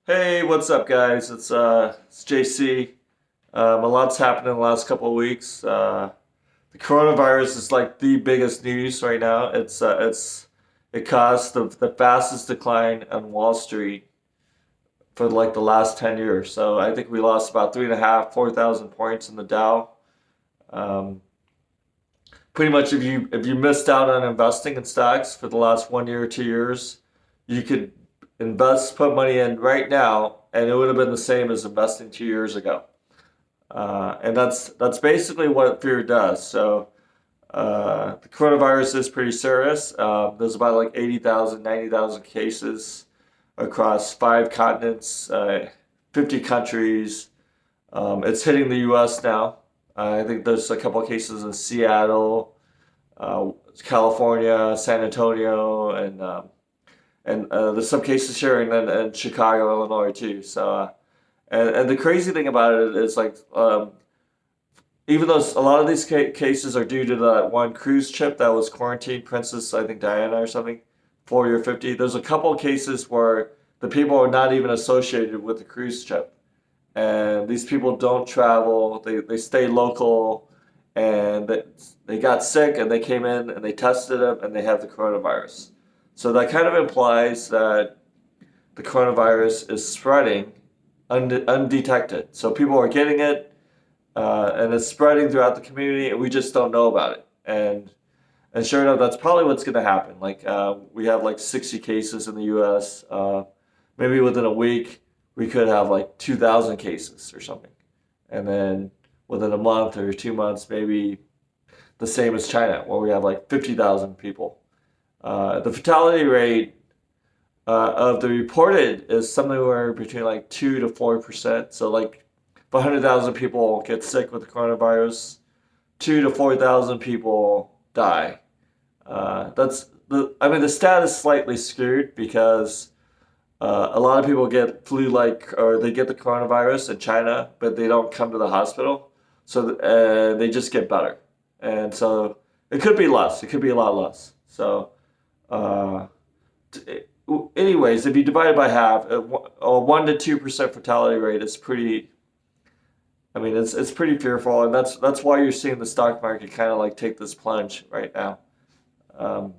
Hey, what's up, guys? It's JC. A lot's happened in the last couple of weeks. The coronavirus is like the biggest news right now. It caused the fastest decline on Wall Street for like the last 10 years. So I think we lost about three and a half, 4,000 points in the Dow. Um, Pretty much, if you missed out on investing in stocks for the last 1 year or 2 years, you could put money in right now, and it would have been the same as investing 2 years ago. And that's basically what fear does. So the coronavirus is pretty serious. There's about like 80,000, 90,000 cases across five continents, 50 countries. It's hitting the U.S. now. I think there's a couple of cases in Seattle, uh, California, San Antonio, and there's some cases here in Chicago, Illinois too. And the crazy thing about it is like even though a lot of these cases are due to that one cruise ship that was quarantined, Princess I think Diana or something, 40 or 50. There's a couple of cases where the people are not even associated with the cruise ship, and these people don't travel. They stay local, and they got sick and they came in and they tested them and they have the coronavirus. So that kind of implies that the coronavirus is spreading undetected. So people are getting it, and it's spreading throughout the community, and we just don't know about it. And sure enough, that's probably what's going to happen. Like we have like 60 cases in the U.S. Maybe within a week, we could have like 2,000 cases or something, and then within a month or 2 months, maybe the same as China, where we have like 50,000 people. The fatality rate of the reported is somewhere between like 2 to 4%. So like if 100,000 people get sick with the coronavirus, 2 to 4,000 people die. I mean, the stat is slightly skewed because a lot of people get flu-like, or they get the coronavirus in China, but they don't come to the hospital, so they just get better, and so it could be less. It could be a lot less. So, uh, anyways, if you divide it by half, a 1 to 2% fatality rate is pretty. I mean, it's pretty fearful, and that's why you're seeing the stock market kind of like take this plunge right now. Um,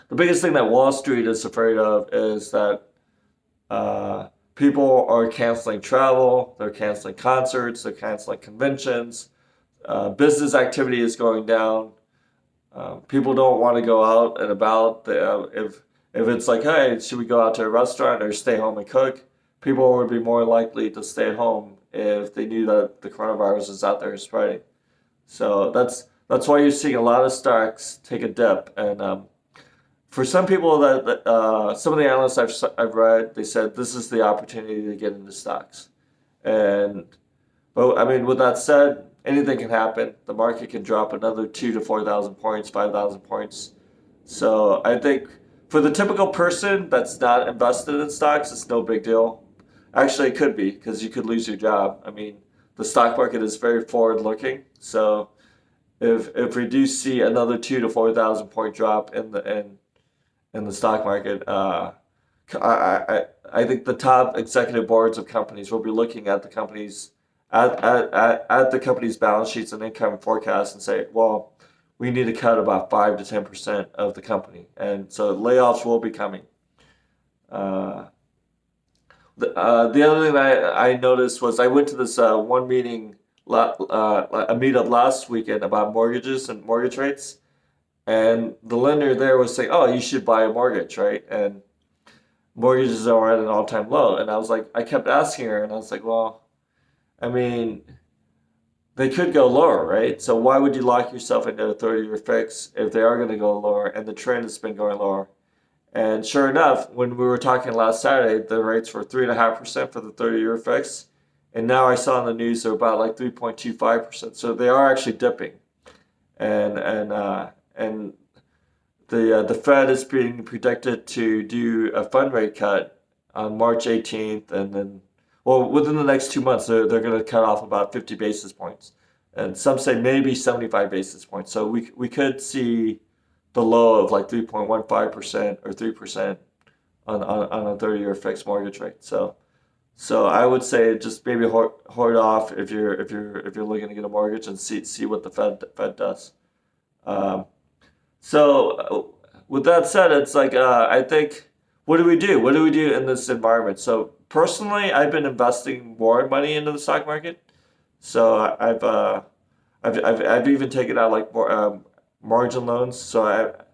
the biggest thing that Wall Street is afraid of is that people are canceling travel, they're canceling concerts, they're canceling conventions, business activity is going down. People don't want to go out and about. If it's like, hey, should we go out to a restaurant or stay home and cook? People would be more likely to stay at home if they knew that the coronavirus is out there spreading. So that's why you're seeing a lot of stocks take a dip. And for some people some of the analysts I've read, they said this is the opportunity to get into stocks. And but I mean, with that said, anything can happen. The market can drop another 2 to 4,000 points, 5,000 points. So I think for the typical person that's not invested in stocks, it's no big deal. Actually, it could be because you could lose your job. I mean, the stock market is very forward looking. So if we do see another 2 to 4,000 point drop in the stock market, I think the top executive boards of companies will be looking at the companies at the company's balance sheets and income forecasts and say, well, we need to cut about 5 to 10% of the company, and so layoffs will be coming. Uh, the other thing that I noticed was I went to this one meeting, a meetup last weekend about mortgages and mortgage rates, and the lender there was saying, "Oh, you should buy a mortgage, right?" And mortgages are at an all-time low. And I was like, I kept asking her, and I was like, well, I mean, they could go lower, right? So why would you lock yourself into a 30-year fix if they are going to go lower? And the trend has been going lower. And sure enough, when we were talking last Saturday, the rates were 3.5% for the 30-year fix. And now I saw in the news they're about like 3.25%. So they are actually dipping. And the Fed is being predicted to do a fund rate cut on March 18th, and then, well, within the next 2 months, they're going to cut off about 50 basis points, and some say maybe 75 basis points. So we could see the low of like 3.15% or 3% on a 30-year fixed mortgage rate. So So I would say just maybe hoard off if you're looking to get a mortgage and see what the Fed does. Um, with that said, it's like I think what do we do? What do we do in this environment? So personally, I've been investing more money into the stock market. So I've even taken out like more margin loans. So I've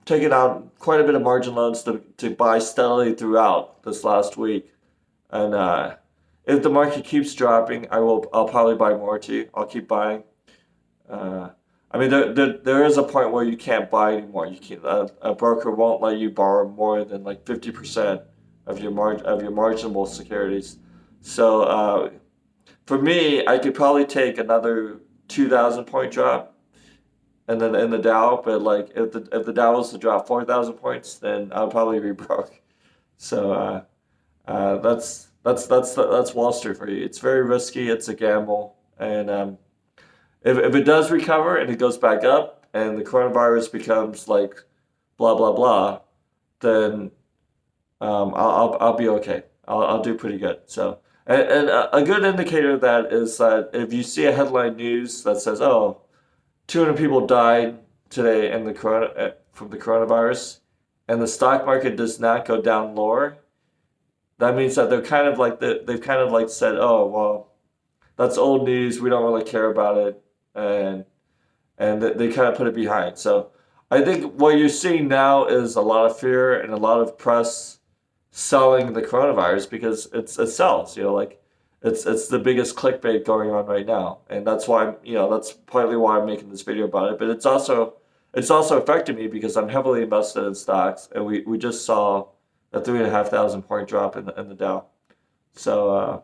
taken out quite a bit of margin loans to buy steadily throughout this last week. And if the market keeps dropping, I'll probably buy more too. I'll keep buying. Uh, I mean, there is a point where you can't buy anymore. You can't. A broker won't let you borrow more than like 50% of your marginable securities. So for me, I could probably take another 2,000 point drop, and then in the Dow. But like if the Dow was to drop 4,000 points, then I'll probably be broke. So that's Wall Street for you. It's very risky. It's a gamble, and if it does recover and it goes back up and the coronavirus becomes like blah blah blah, then I'll be okay. I'll do pretty good. So and a good indicator of that is that if you see a headline news that says, "Oh, 200 people died today in the from the coronavirus," and the stock market does not go down lower, that means that they're kind of like they've kind of like said, "Oh, well, that's old news. We don't really care about it," and they kind of put it behind. So I think what you're seeing now is a lot of fear and a lot of press selling the coronavirus because it sells. Like it's the biggest clickbait going on right now, and that's why that's partly why I'm making this video about it. But it's also affecting me because I'm heavily invested in stocks, and we just saw a 3,500 point drop in the Dow. So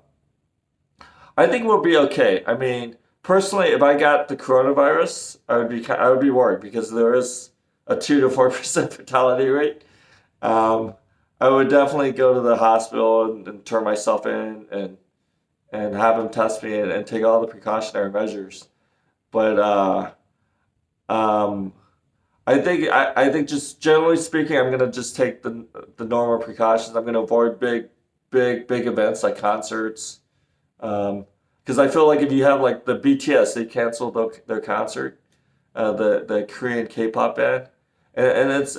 I think we'll be okay. I mean, personally, if I got the coronavirus, I would be worried because there is a 2 to 4% fatality rate. Um, I would definitely go to the hospital and turn myself in and have them test me and take all the precautionary measures. But um, I think just generally speaking, I'm gonna just take the normal precautions. I'm gonna avoid big events like concerts. Because I feel like if you have like the BTS, they canceled their concert, the Korean K-pop band, and it's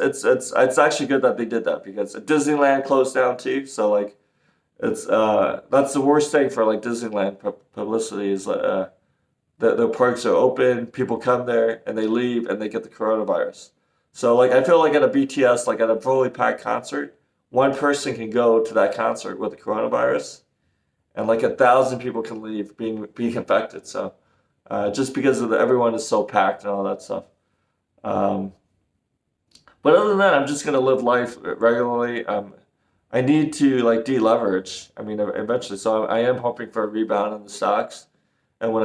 actually good that they did that because Disneyland closed down too. So like it's that's the worst thing for like Disneyland publicity is the parks are open, people come there and they leave and they get the coronavirus. So like I feel like at a BTS, like at a fully packed concert, one person can go to that concert with the coronavirus and like 1,000 people can leave being infected. So just because everyone is so packed and all that stuff. Um, but other than that, I'm just gonna live life regularly. I need to like deleverage. I mean, eventually. So I am hoping for a rebound in the stocks. And when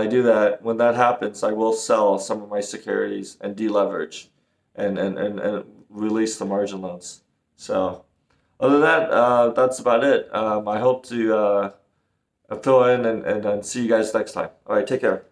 that happens, I will sell some of my securities and deleverage, and release the margin loans. So other than that, that's about it. I hope to fill in and see you guys next time. All right, take care.